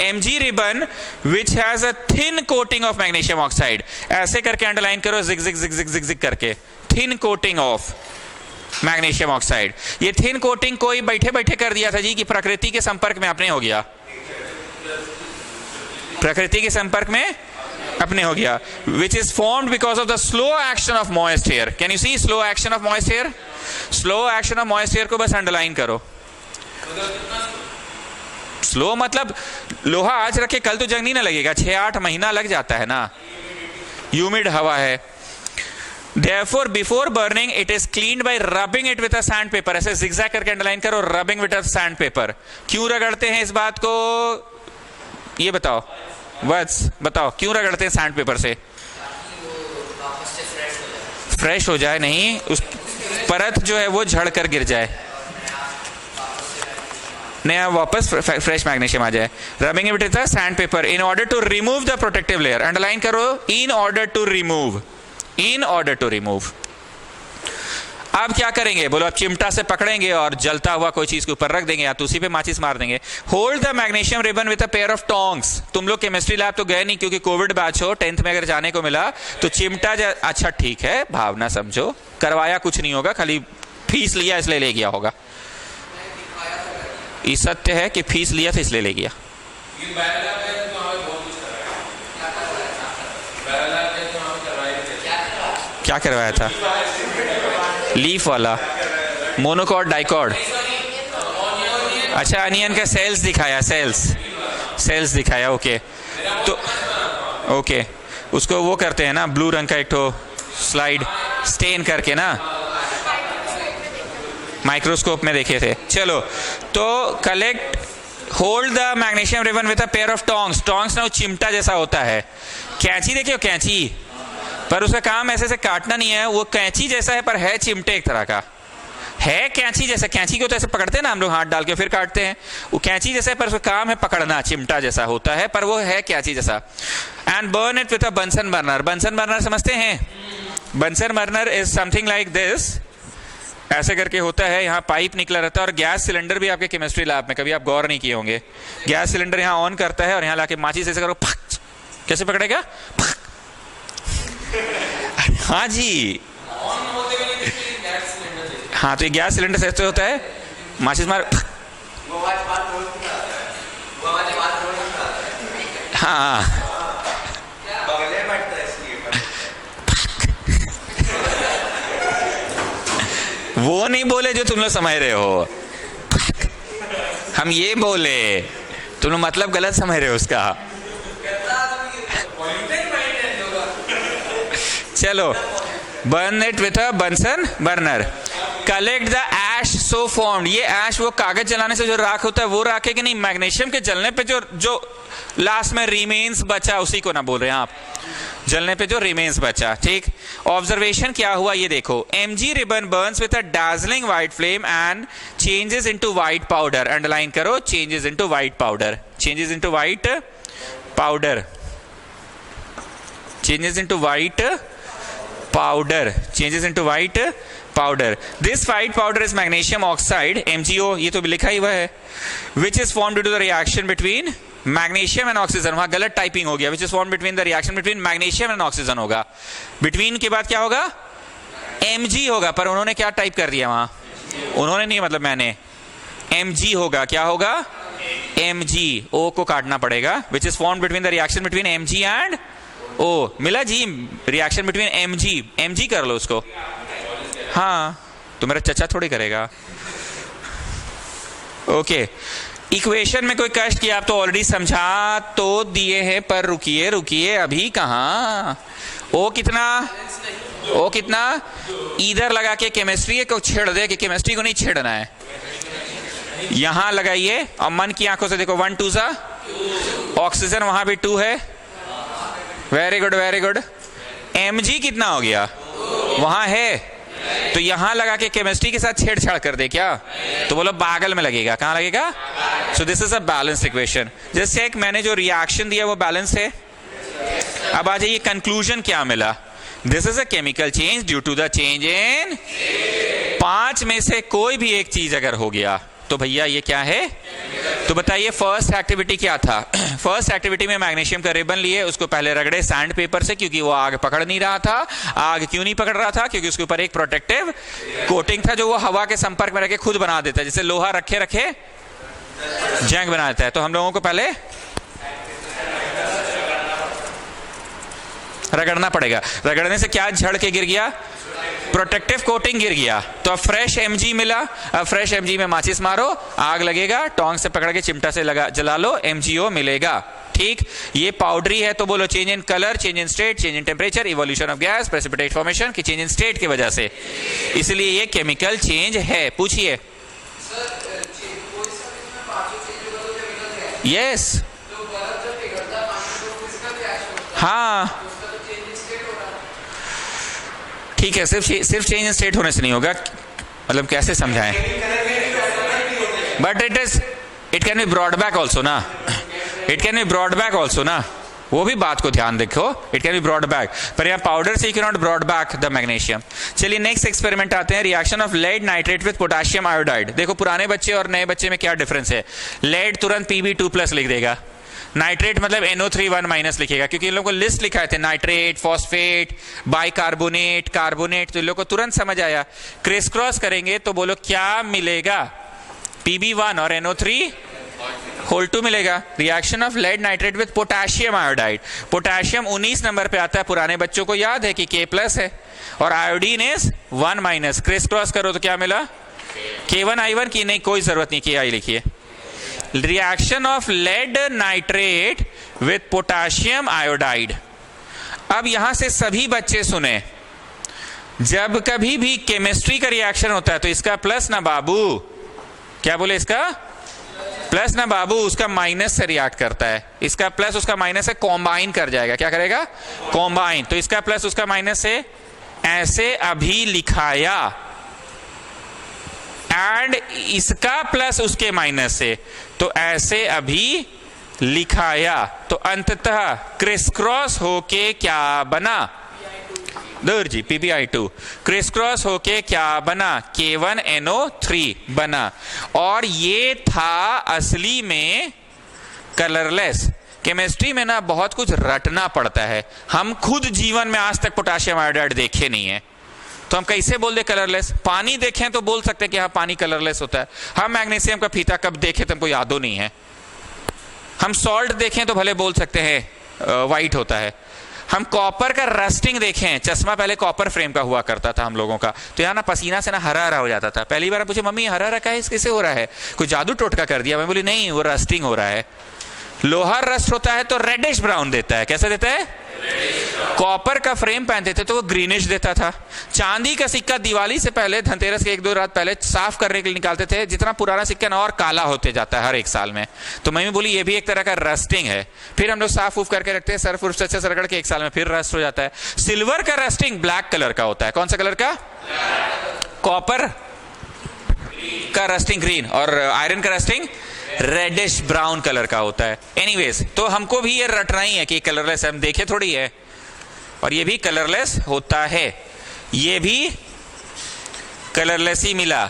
Mg ribbon which has a thin coating of magnesium oxide, ऐसे करके underline करो, जिग करके, thin coating of magnesium oxide। ये thin coating कोई बैठे बैठे कर दिया था जी, कि प्रकृति के संपर्क में अपने हो गया, प्रकृति के संपर्क में अपने हो गया, which is formed because of the slow action of moist air। Can you see slow action of moist air? slow action of moist air को बस अंडरलाइन करो। स्लो मतलब लोहा आज रखे कल तो जंग नहीं ना लगेगा, 6-8 महीना लग जाता है ना, ह्यूमिड हवा है। Therefore, before burning, it is cleaned by rubbing it with a sandpaper। ऐसे zigzag करके अंडरलाइन करो, rubbing with a sandpaper। क्यों रगड़ते हैं इस बात को, ये बताओ वत्स, बताओ क्यों रगड़ते हैं सैंडपेपर से? फ्रेश हो जाए, नहीं उस परत जो है वो झड़ कर गिर जाए, नया वापस फ्रेश मैग्नीशियम आ जाए। Rubbing it with sand paper in order to remove the protective layer. Underline करो, इन ऑर्डर टू रिमूव। अब क्या करेंगे बोलो, अब चिमटा से पकड़ेंगे और जलता हुआ कोई चीज के ऊपर रख देंगे या तो उसी पे माचिस मार देंगे। Hold the magnesium ribbon with a pair of tongs. तुम लोग केमिस्ट्री लैब तो गए नहीं क्योंकि कोविड बैच हो, 10th में अगर जाने को मिला तो चिमटा अच्छा ठीक है, भावना समझो, करवाया कुछ नहीं होगा, खाली फीस लिया इसलिए ले गया होगा। ये सत्य है कि फीस लिया था इसलिए ले गया। क्या करवाया था? लीफ वाला, मोनोकॉर्ड डाइकॉर्ड। अच्छा, अनियन का सेल्स दिखाया, सेल्स दिखाया, ओके। तो ओके, उसको वो करते हैं ना, ब्लू रंग का एक तो स्लाइड स्टेन करके ना, माइक्रोस्कोप में देखे थे। चलो, तो collect, hold the magnesium ribbon with a pair of tongs. Tongs ना वो चिमटा जैसा होता है, कैंची देखियो, कैंची, पर उसका काम ऐसे से काटना नहीं है, वो कैंची जैसा है पर है चिमटे एक तरह का है, कैंची जैसा। कैंची को तो ऐसे पकड़ते हैं ना हम लोग, हाथ डाल के फिर काटते हैं, वो कैंची जैसा है पर उसका काम है पकड़ना, चिमटा जैसा होता है पर वो है कैंची जैसा। And burn it with a Bunsen burner. Bunsen burner समझते हैं? Bunsen burner is something like this, ऐसे करके होता है, यहाँ पाइप निकला रहता है, और गैस सिलेंडर भी आपके केमिस्ट्री लैब में कभी आप गौर नहीं किए होंगे, गैस सिलेंडर यहाँ ऑन करता है और यहाँ लाके माचिस ऐसे करो, कैसे पकड़ेगा? हाँ जी, हाँ, तो ये गैस सिलेंडर से ऐसे होता है, माचिस मार, हाँ, वो नहीं बोले जो तुम लोग समझ रहे हो, हम ये बोले, तुम लोग मतलब गलत समझ रहे हो उसका। चलो, burn it with a Bunsen burner. Collect the ash so formed. ये ऐश वो कागज जलाने से जो राख होता है वो राख है कि नहीं, मैग्नीशियम के जलने पे जो लास्ट में रिमेन्स बचा उसी को ना बोल रहे हैं आप, जलने पे जो रिमेन्स बचा। ठीक, ऑब्जर्वेशन क्या हुआ ये देखो, Mg ribbon burns with a dazzling white flame and changes into white powder. Underline करो, changes into white powder, changes into white powder, changes into white powder, changes into white powder. This white powder is magnesium oxide MgO, ये तो लिखा ही हुआ है, which is formed due to the reaction between magnesium and oxygen. वहां गलत typing हो गया. विच is form between the reaction between magnesium and oxygen होगा. बिटवीन के बाद क्या होगा? Mg होगा. पर उन्होंने क्या टाइप कर दिया वहां? उन्होंने नहीं, मतलब मैंने. Mg होगा. क्या होगा? Mg. O को काटना पड़ेगा. Which is form between the reaction between Mg and O. मिला जी? Reaction between Mg. Mg कर लो उसको. हाँ, तो मेरा चचा थोड़ी करेगा. ओके. इक्वेशन में कोई कष्ट किया आप तो ऑलरेडी समझा तो दिए हैं, पर रुकिए रुकिए, अभी कहां. ओ कितना इधर लगा के केमिस्ट्री को छेड़ दे कि केमिस्ट्री को नहीं छेड़ना है. यहां लगाइए और मन की आंखों से देखो. 1 2 सा ऑक्सीजन, वहां भी 2 है. Very good very good. Mg कितना हो गया? वहां है. तो यहां लगा के केमिस्ट्री के साथ छेड़छाड़ कर दे क्या? तो बोलो बागल में लगेगा. कहां लगेगा? So this is a balance equation. Just check, मैंने जो रिएक्शन दिया वो बैलेंस है. अब आ जाइए, कंक्लूजन क्या मिला? This is a chemical change due to the change in 5 में से कोई भी एक चीज अगर हो गया तो भैया ये क्या है? तो बताइए फर्स्ट एक्टिविटी क्या था? फर्स्ट एक्टिविटी में मैग्नीशियम का रिबन लिए, उसको पहले रगड़े सैंड पेपर से, क्योंकि वो आग पकड़ नहीं रहा था. आग क्यों नहीं पकड़ रहा था? क्योंकि उसके ऊपर एक प्रोटेक्टिव कोटिंग था जो वो हवा के संपर्क में रखे खुद बना देता है. जैसे लोहा रखे रखे जंग बना देता है. तो हम लोगों को पहले रगड़ना पड़ेगा. रगड़ने से क्या झड़ के गिर गया? प्रोटेक्टिव कोटिंग गिर गया. तो अब फ्रेश Mg मिला. अब फ्रेश Mg में माचिस मारो, आग लगेगा. टोंग से पकड़ के चिमटा से लगा जला लो, MgO मिलेगा. ठीक. ये पाउडरी है तो बोलो change in colour, change in state, change in temperature, evolution of gas, precipitate formation की चेंज इन स्टेट की वजह से. इसलिए ये केमिकल चेंज है. पूछिए. यस. हाँ ठीक है. सिर्फ चेंज इन स्टेट होने से नहीं होगा. मतलब कैसे समझाएं? But it can be brought back also ना. It can be brought back also ना. वो भी बात को ध्यान देखो. It can be brought back, पर यहाँ पाउडर से you can not brought back the magnesium. चलिए नेक्स्ट एक्सपेरिमेंट आते हैं. Reaction of lead nitrate with potassium iodide. देखो पुराने बच्चे और नए बच्चे में क्या डिफरेंस है. लेड तुरंत Pb2+ लिख देगा. नाइट्रेट मतलब NO3 1- लिखेगा, क्योंकि इन लोगों को लिस्ट लिखा है नाइट्रेट, फॉस्फेट, बाइकार्बोनेट, कार्बोनेट. तो इन लोगों को तुरंत समझ आया. क्रिस क्रॉस करेंगे तो बोलो क्या मिलेगा? Pb1 और NO3 मिलेगा. Reaction of lead nitrate with potassium iodide. Potassium 19 नंबर पे आता है. पुराने बच्चों को याद है कि K+ है और आयोडीन इज 1-. क्रिस क्रॉस करो तो क्या मिला? K1I1 की नहीं, कोई जरूरत नहीं, KI लिखिए. Reaction of lead nitrate with potassium iodide. अब यहां से सभी बच्चे सुने, जब कभी भी केमिस्ट्री का रिएक्शन होता है तो इसका प्लस ना बाबू, क्या बोले, इसका प्लस ना बाबू, उसका माइनस से रिएक्ट करता है. इसका प्लस उसका माइनस से कॉम्बाइन कर जाएगा. क्या करेगा? कॉम्बाइन. तो इसका प्लस उसका माइनस से ऐसे अभी लिखाया, एंड इसका प्लस उसके माइनस से तो ऐसे अभी लिखाया. तो अंततः क्रिस क्रॉस होके क्या बना? दूर जी, Pbi2. क्रिस क्रॉस होके क्या बना? K1NO3 बना. और ये था असली में कलरलेस. केमिस्ट्री में ना बहुत कुछ रटना पड़ता है. हम खुद जीवन में आज तक पोटेशियम आयोडाइड देखे नहीं है, तो हम कैसे बोल दे कलरलेस? पानी देखें तो बोल सकते हैं कि हाँ पानी कलरलेस होता है. हम मैग्नीशियम का फीता कब देखे तो हमको यादो नहीं है. हम सॉल्ट देखें तो भले बोल सकते हैं वाइट होता है. हम कॉपर का रस्टिंग देखें, चश्मा पहले कॉपर फ्रेम का हुआ करता था हम लोगों का, तो यहाँ ना पसीना से ना हरा हरा हो जाता था. पहली बार पूछे मम्मी हरा हरा का है, कैसे हो रहा है? कोई जादू टोटका कर दिया? मैं बोली नहीं, वो रस्टिंग हो रहा है. लोहा रस्ट होता है तो रेडिश ब्राउन देता है. कैसे देता है? कॉपर का फ्रेम पहनते थे तो वो ग्रीनिश देता था. चांदी का सिक्का दिवाली से पहले, धनतेरस के 1-2 रात पहले साफ करने के लिए निकालते थे. जितना पुराना सिक्का ना और काला होते जाता है हर एक साल में. तो मम्मी बोली ये भी एक तरह का रस्टिंग है. फिर हम लोग साफ उफ करके रखते हैं, सर्फ उर्फ से रगड़ के 1 साल में फिर रस्ट हो जाता है. सिल्वर का रस्टिंग ब्लैक कलर का होता है. कौन सा कलर का? कॉपर का रस्टिंग ग्रीन, और आयरन का रस्टिंग रेडिश ब्राउन कलर का होता है. एनीवेज, तो हमको भी ये रटना ही है कि कलरलेस हम देखे थोड़ी है, और ये भी कलरलेस होता है. ये भी कलरलेस ही मिला।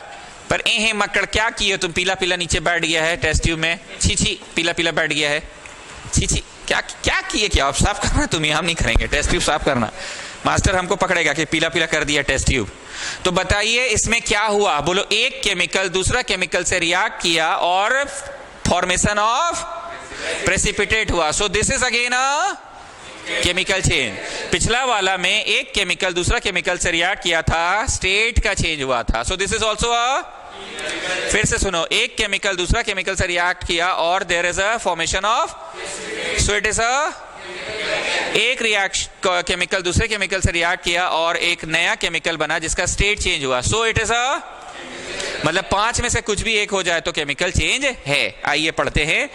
पर ए मक्कड़ क्या किए तुम, पीला पीला नीचे बैठ गया है टेस्ट ट्यूब में, छी छी पीला पीला बैठ गया है, छी छी क्या क्या किए, क्या आप साफ करना, तुम हम नहीं करेंगे, टेस्ट ट्यूब साफ करना, मास्टर हमको पकड़ेगा कि पीला पीला कर दिया टेस्ट ट्यूब। तो बताइए इसमें क्या हुआ, बोलो एक केमिकल दूसरा केमिकल से रिएक्ट किया और फॉर्मेशन ऑफ प्रेसिपिटेट हुआ। सो this is again a chemical change. पिछला वाला में एक केमिकल दूसरा केमिकल से रिएक्ट किया था, स्टेट का चेंज हुआ था। सो दिस इज ऑल्सो अ, फिर से सुनो, एक केमिकल दूसरा केमिकल से रिएक्ट किया और there is a formation of, so it is a, एक रिएक्शन केमिकल दूसरे केमिकल से रिएक्ट किया और एक नया केमिकल बना जिसका स्टेट चेंज हुआ। सो इट इज अ, मतलब 5 में से कुछ भी एक हो जाए तो केमिकल चेंज है। आइए पढ़ते हैं।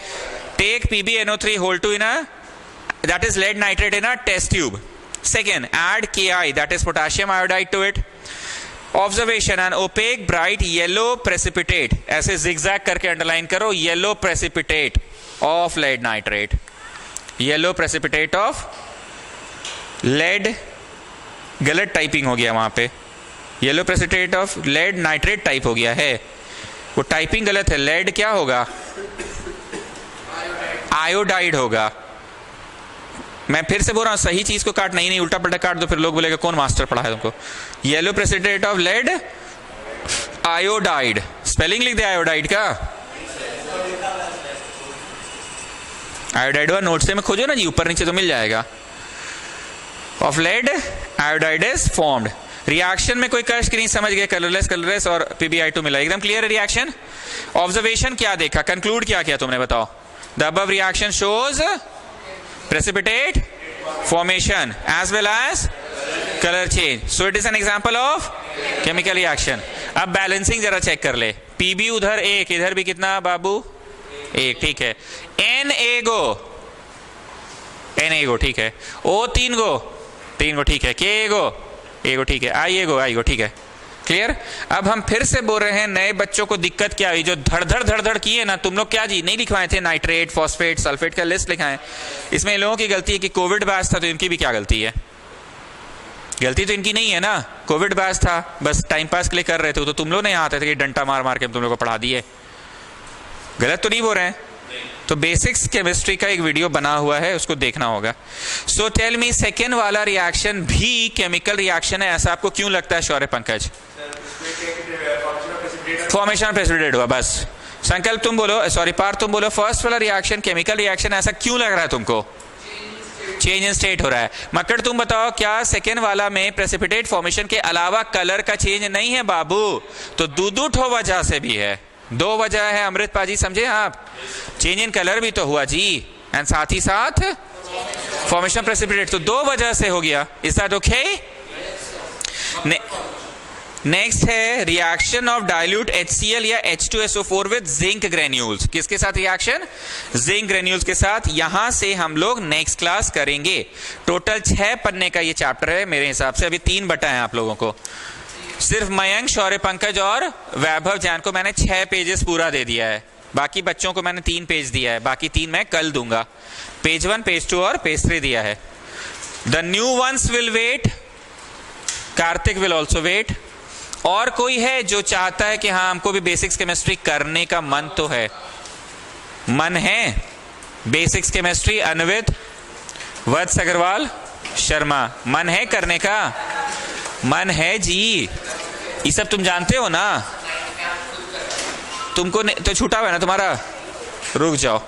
Take PbNO3 whole 2 in a, that is lead nitrate in a test tube. Second, add Ki, that is potassium iodide to it. Observation, an opaque bright yellow precipitate, ऐसे zigzag करके underline करो, yellow precipitate of lead nitrate, yellow precipitate of lead, गलत typing हो गया वहां पे, yellow precipitate of lead nitrate type हो गया है, वो टाइपिंग गलत है। लेड क्या होगा, आयोडाइड होगा। मैं फिर से बोल रहा हूं, सही चीज को काट, नहीं उल्टा पल्टा काट दो, फिर लोग बोलेगा कौन मास्टर पढ़ा है तुमको। Yellow precipitate of lead iodide, spelling लिख दे आयोडाइड का, आयोडाइड हुआ, नोट से में खोजो ना जी, ऊपर नीचे तो मिल जाएगा। Of lead iodide is formed. Reaction में कोई कष्ट नहीं, समझ गए, कलरलेस और PbI2 मिला, एकदम क्लियर है रिएक्शन। ऑब्जर्वेशन क्या देखा, कंक्लूड क्या किया तुमने, बताओ। The above reaction shows precipitate formation as well as color change, so it is an example of chemical reaction। अब बैलेंसिंग जरा चेक कर ले, Pb उधर एक, इधर भी कितना बाबू, एक, ठीक है। N एगो ठीक है, O 3 गो ठीक है, K एगो ठीक है, I एगो ठीक है, क्लियर। अब हम फिर से बोल रहे हैं, नए बच्चों को दिक्कत क्या हुई, जो धड़ किए ना तुम लोग, क्या जी नहीं लिखवाए थे, नाइट्रेट फॉस्फेट सल्फेट का लिस्ट लिखाएं। इसमें इन लोगों की गलती है कि कोविड बैच था, तो इनकी भी क्या गलती है, गलती तो इनकी नहीं है ना, कोविड बैच था, बस टाइम पास के लिए कर रहे थे, तो तुम लोग नहीं आते थे कि डंटा मार मार के तुम लोग को पढ़ा दिए, गलत तो नहीं बोल रहे हैं। तो बेसिक्स केमिस्ट्री का एक वीडियो बना हुआ है, उसको देखना होगा। सो टेल मी, सेकेंड वाला रिएक्शन भी केमिकल रिएक्शन है, ऐसा आपको क्यों लगता है शौर्य पंकज? फॉर्मेशन प्रेसिपिटेट हुआ, बस। संकल्प तुम बोलो, सॉरी पार्थ तुम बोलो, फर्स्ट वाला रिएक्शन केमिकल रिएक्शन, ऐसा क्यों लग रहा है तुमको? चेंज इन स्टेट हो रहा है। मक्कड़ तुम बताओ, क्या सेकेंड वाला में प्रेसिपिटेट फॉर्मेशन के अलावा कलर का चेंज नहीं है बाबू? तो दो ठो वजह से भी है, 2 वजह है अमृत पाजी, समझे आप? चेंज इन कलर भी तो हुआ जी, एंड साथ ही साथ फॉर्मेशन प्रेसिपिटेट, तो 2 वजह से हो गया। Is that okay? नेक्स्ट है रिएक्शन ऑफ डाइल्यूट HCl या H2SO4 विद जिंक ग्रेन्यूल्स। किसके साथ रिएक्शन? जिंक ग्रेन्यूल्स के साथ। यहां से हम लोग नेक्स्ट क्लास करेंगे। टोटल 6 पन्ने का ये चैप्टर है मेरे हिसाब से, अभी 3 बटा है आप लोगों को। सिर्फ मयंक, शौर्य पंकज और वैभव जैन को मैंने 6 पेजेस पूरा दे दिया है, बाकी बच्चों को मैंने 3 पेज दिया है, बाकी 3 मैं कल दूंगा। पेज 1, पेज 2 और पेज 3 दिया है। The new ones will wait, Kartik will also wait. और कोई है जो चाहता है कि हाँ हमको भी बेसिक्स केमिस्ट्री करने का मन तो है, मन है बेसिक्स केमिस्ट्री? अनवित, वत्स अग्रवाल, शर्मा, मन है करने का? मन है जी, ये सब तुम जानते हो ना, तुमको तो छूटा हुआ है ना तुम्हारा, रुक जाओ।